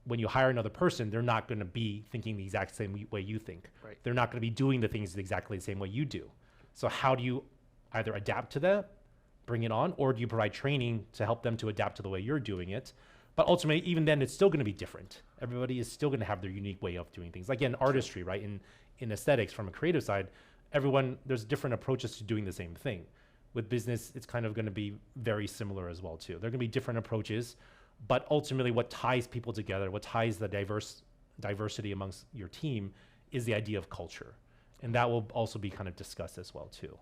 when you hire another person, they're not going to be thinking the exact same way you think. Right. They're not going to be doing the things exactly the same way you do. So how do you either adapt to that, bring it on, or do you provide training to help them to adapt to the way you're doing it? But ultimately, even then, it's still going to be different. Everybody is still going to have their unique way of doing things. Like in artistry, right? In aesthetics, from a creative side, there's different approaches to doing the same thing. With business, it's kind of going to be very similar as well too. There are going to be different approaches, but ultimately what ties people together, what ties the diversity amongst your team is the idea of culture. And that will also be kind of discussed as well too,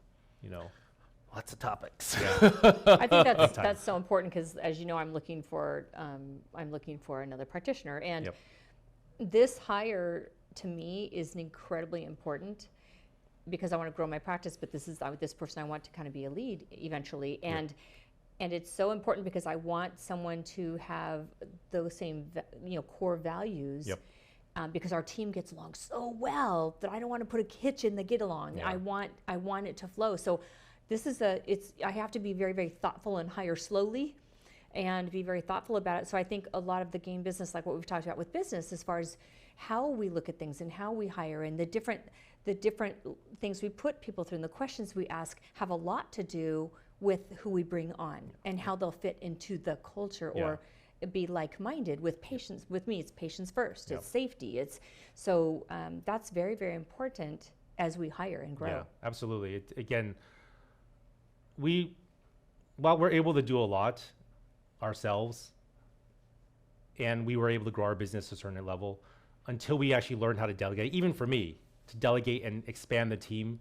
Lots of topics. Yeah. I think that's so important, because as you know, I'm looking for another practitioner, and Yep. this hire to me is incredibly important, because I want to grow my practice. But this person I want to kind of be a lead eventually, and it's so important because I want someone to have those same core values. Yep. Because our team gets along so well that I don't want to put a hitch in the get along. Yeah. I want it to flow. So this is I have to be very, very thoughtful and hire slowly and be very thoughtful about it. So I think a lot of the game business, like what we've talked about with business, as far as how we look at things and how we hire and the different things we put people through and the questions we ask, have a lot to do with who we bring on and how they'll fit into the culture or be like-minded with patients. With me, it's patients first. Yep. It's safety. So that's very, very important as we hire and grow. Yeah, absolutely. While we're able to do a lot ourselves, and we were able to grow our business to a certain level, until we actually learned how to delegate, even for me, to delegate and expand the team,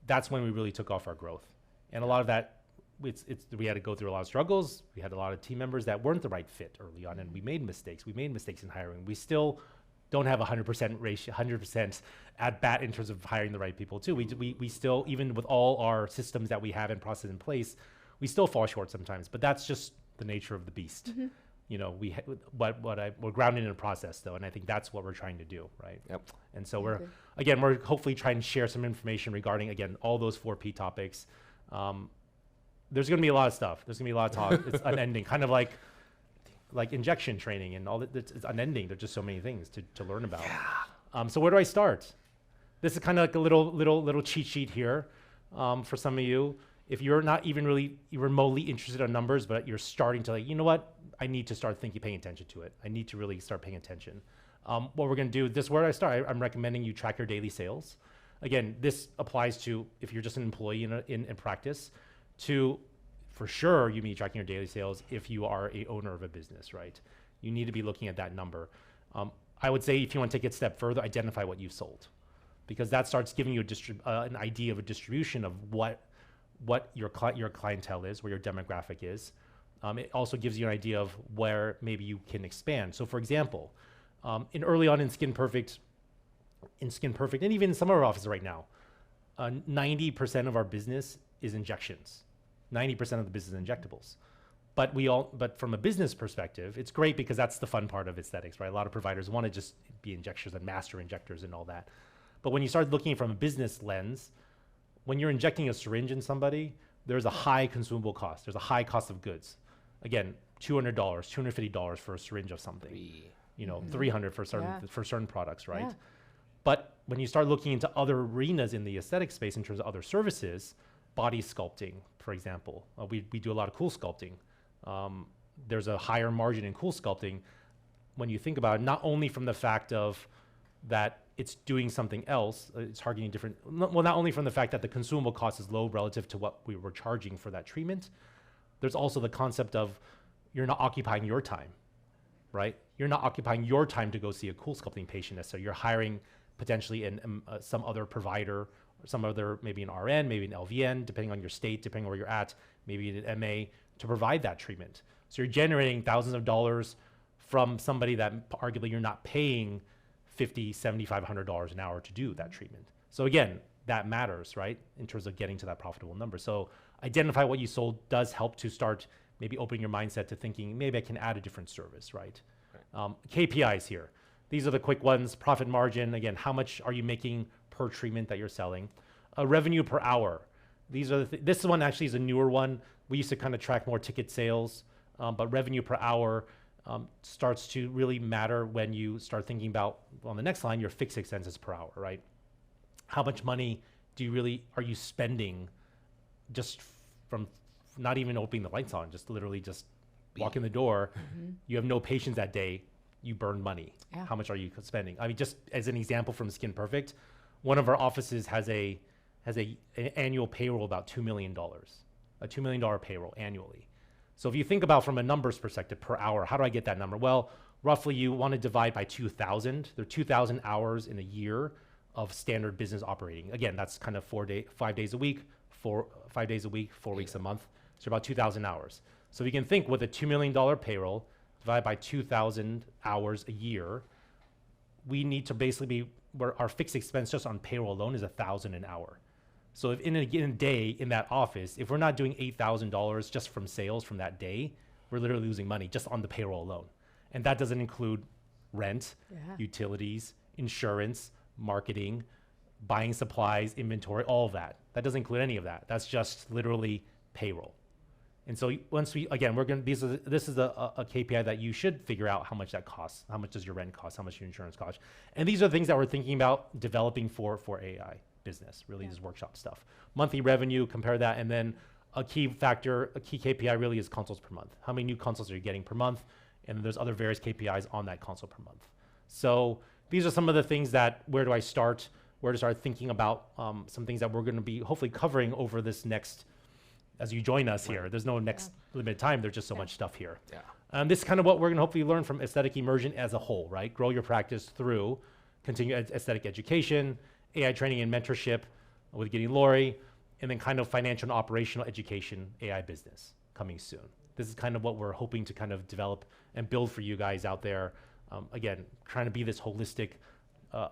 that's when we really took off our growth. And a lot of that, we had to go through a lot of struggles. We had a lot of team members that weren't the right fit early on, and we made mistakes. We made mistakes in hiring. We still don't have 100% ratio, 100% at bat in terms of hiring the right people too. We still, even with all our systems that we have and process in place, we still fall short sometimes. But that's just the nature of the beast. We're grounded in a process though, and I think that's what we're trying to do, right? Yep. And so we're hopefully trying to share some information regarding, again, all those 4P topics. There's going to be a lot of stuff. There's going to be a lot of talk. It's unending, kind of like injection training and all that. It's unending. There's just so many things to learn about. Yeah. So where do I start? This is kind of like a little cheat sheet here for some of you. if you're not even really remotely interested in numbers, but you're starting to like, you know what, I need to start paying attention to it. I need to really start paying attention. What we're going to do, this is where I start. I'm recommending you track your daily sales. Again, this applies to if you're just an employee in practice, to for sure you need to be tracking your daily sales if you are a owner of a business, right? You need to be looking at that number. I would say if you want to take it a step further, identify what you've sold, because that starts giving you an idea of a distribution of what your clientele is, where your demographic is. It also gives you an idea of where maybe you can expand. So for example, early on in Skin Perfect, and even in some of our offices right now, 90% of our business is injections. 90% of the business is injectables. But from a business perspective, it's great because that's the fun part of aesthetics, right? A lot of providers want to just be injectors and master injectors and all that. But when you start looking from a business lens, when you're injecting a syringe in somebody, there's a high consumable cost. There's a high cost of goods. Again, $200, $250 for a syringe of something. $300 for certain products, right? Yeah. But when you start looking into other arenas in the aesthetic space in terms of other services, body sculpting, for example, we do a lot of cool sculpting. There's a higher margin in cool sculpting when you think about it, not only from the fact of that it's doing something else, it's targeting different, well, not only from the fact that the consumable cost is low relative to what we were charging for that treatment, there's also the concept of you're not occupying your time, right? You're not occupying your time to go see a cool sculpting patient. So you're hiring potentially some other provider, or some other, maybe an RN, maybe an LVN, depending on your state, depending on where you're at, maybe an MA, to provide that treatment. So you're generating thousands of dollars from somebody that arguably you're not paying $50, $75, $100 an hour to do that treatment. So again, that matters, right? In terms of getting to that profitable number. So identify what you sold does help to start maybe opening your mindset to thinking, maybe I can add a different service, right? KPIs here. These are the quick ones. Profit margin, again, how much are you making per treatment that you're selling? Revenue per hour. These are this one actually is a newer one. We used to kind of track more ticket sales, but revenue per hour starts to really matter when you start thinking about, on the next line, your fixed expenses per hour, right? How much money are you spending just from not even opening the lights on, just literally just walk in the door, you have no patients that day, you burn money. Yeah. How much are you spending? I mean, just as an example from Skin Perfect, one of our offices has an annual payroll about $2 million, a $2 million payroll annually. So if you think about from a numbers perspective per hour, how do I get that number? Well, roughly you want to divide by 2,000. There are 2,000 hours in a year of standard business operating. Again, that's kind of 5 days a week, 4 weeks a month. So about 2,000 hours. So if you can think with a $2 million payroll divided by 2,000 hours a year, we need to basically be where our fixed expense just on payroll alone is $1,000 an hour. So if in a given day in that office, if we're not doing $8,000 just from sales from that day, we're literally losing money just on the payroll alone. And that doesn't include rent, utilities, insurance, marketing, buying supplies, inventory, all of that. That doesn't include any of that. That's just literally payroll. And so once this is a KPI that you should figure out how much that costs. How much does your rent cost? How much your insurance cost? And these are things that we're thinking about developing for AI business, really this workshop stuff. Monthly revenue, compare that. And then a key KPI really is consults per month. How many new consults are you getting per month? And there's other various KPIs on that consult per month. So these are some of the things that, where do I start? Where to start thinking about some things that we're going to be hopefully covering over this next, as you join us here. There's no next limited time. There's just so much stuff here. This is kind of what we're going to hopefully learn from aesthetic immersion as a whole, right? Grow your practice through continued aesthetic education, AI training and mentorship with Gideon Lori, and then kind of financial and operational education, AI business coming soon. This is kind of what we're hoping to kind of develop and build for you guys out there. Again, trying to be this holistic,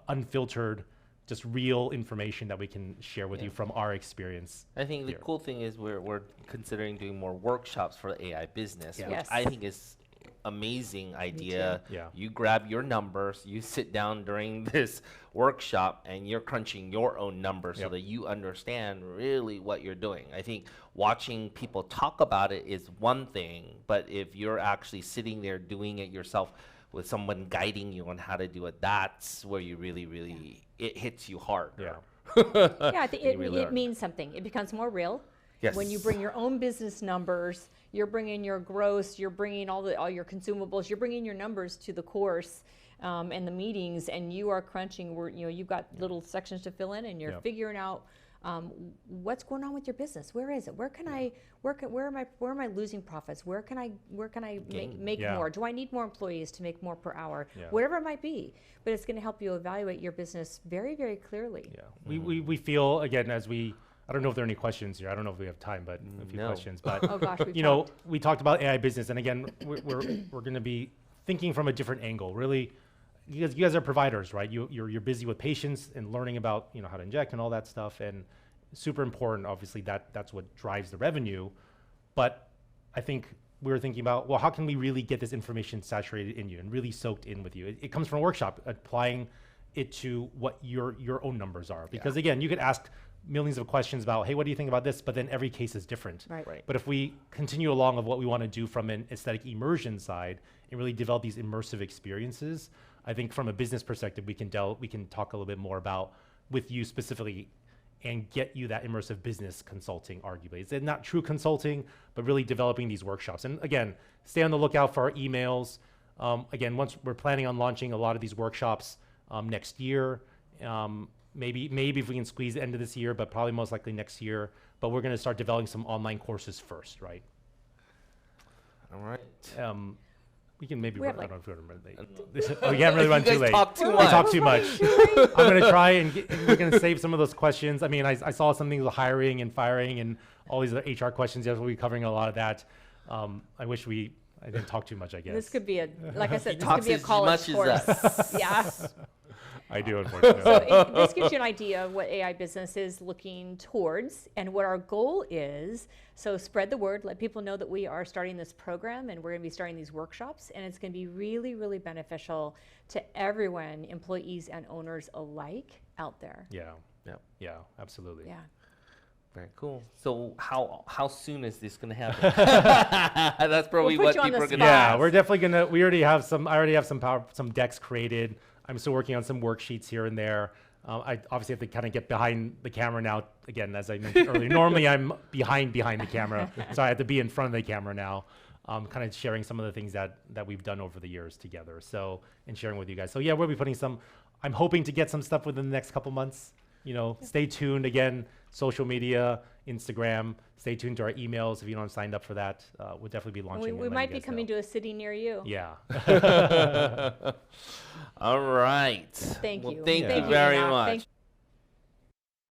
unfiltered, just real information that we can share with you from our experience. I think the cool thing is we're considering doing more workshops for the AI business, which I think is amazing idea. You grab your numbers, you sit down during this workshop and you're crunching your own numbers so that you understand really what you're doing. I think watching people talk about it is one thing, but if you're actually sitting there doing it yourself with someone guiding you on how to do it, that's where you really it hits you hard. I think it means something. It becomes more real. Yes. When you bring your own business numbers, you're bringing your gross, you're bringing all your consumables, you're bringing your numbers to the course and the meetings, and you are crunching. You've got little sections to fill in, and you're figuring out what's going on with your business. Where is it? Where am I losing profits? Where can I make more? Do I need more employees to make more per hour? Whatever it might be, but it's going to help you evaluate your business very, very clearly. Yeah, we feel, again, I don't know if there are any questions here. I don't know if we have time, but a few questions. But Oh gosh, we talked about AI business, and again, we're going to be thinking from a different angle. Really, you guys are providers, right? You're busy with patients and learning about how to inject and all that stuff, and super important. Obviously, that's what drives the revenue. But I think we were thinking about, well, how can we really get this information saturated in you and really soaked in with you? It comes from a workshop, applying it to what your own numbers are. Because again, you could ask millions of questions about, hey, what do you think about this? But then every case is different. Right. But if we continue along of what we want to do from an aesthetic immersion side and really develop these immersive experiences, I think from a business perspective, we can talk a little bit more about with you specifically and get you that immersive business consulting, arguably. It's not true consulting, but really developing these workshops. And again, stay on the lookout for our emails. Again, once we're planning on launching a lot of these workshops next year, maybe if we can squeeze the end of this year, but probably most likely next year. But we're going to start developing some online courses first, right? All right. We can maybe We run. have I don't know if we're late. We can't really run too late. Talk too We much. talk too much. I'm going to try and we're going to save some of those questions. I mean, I saw some things with hiring and firing and all these other HR questions. Yes, we'll be covering a lot of that. I wish I didn't talk too much, I guess. This could be like I said, this could Talks be a as college much course. as us. Yeah. I do, unfortunately. So this gives you an idea of what AI business is looking towards and what our goal is. So spread the word, let people know that we are starting this program and we're going to be starting these workshops, and it's going to be really, really beneficial to everyone, employees and owners alike out there. Yeah, absolutely. Yeah. Very cool. So how soon is this going to happen? That's probably We'll what put you on people the are going to spot. Yeah, ask. we're definitely gonna. I already have some decks created. I'm still working on some worksheets here and there. I obviously have to kind of get behind the camera now. Again, as I mentioned earlier, normally I'm behind the camera, so I have to be in front of the camera now, kind of sharing some of the things that we've done over the years together. So, and sharing with you guys. So yeah, we'll be putting some. I'm hoping to get some stuff within the next couple months. Stay tuned. Again, social media, Instagram. Stay tuned to our emails if you don't signed up for that. We'll definitely be launching. We might be coming to a city near you. Yeah. All right. Thank you. Thank Thank you you, very Matt. much. Thank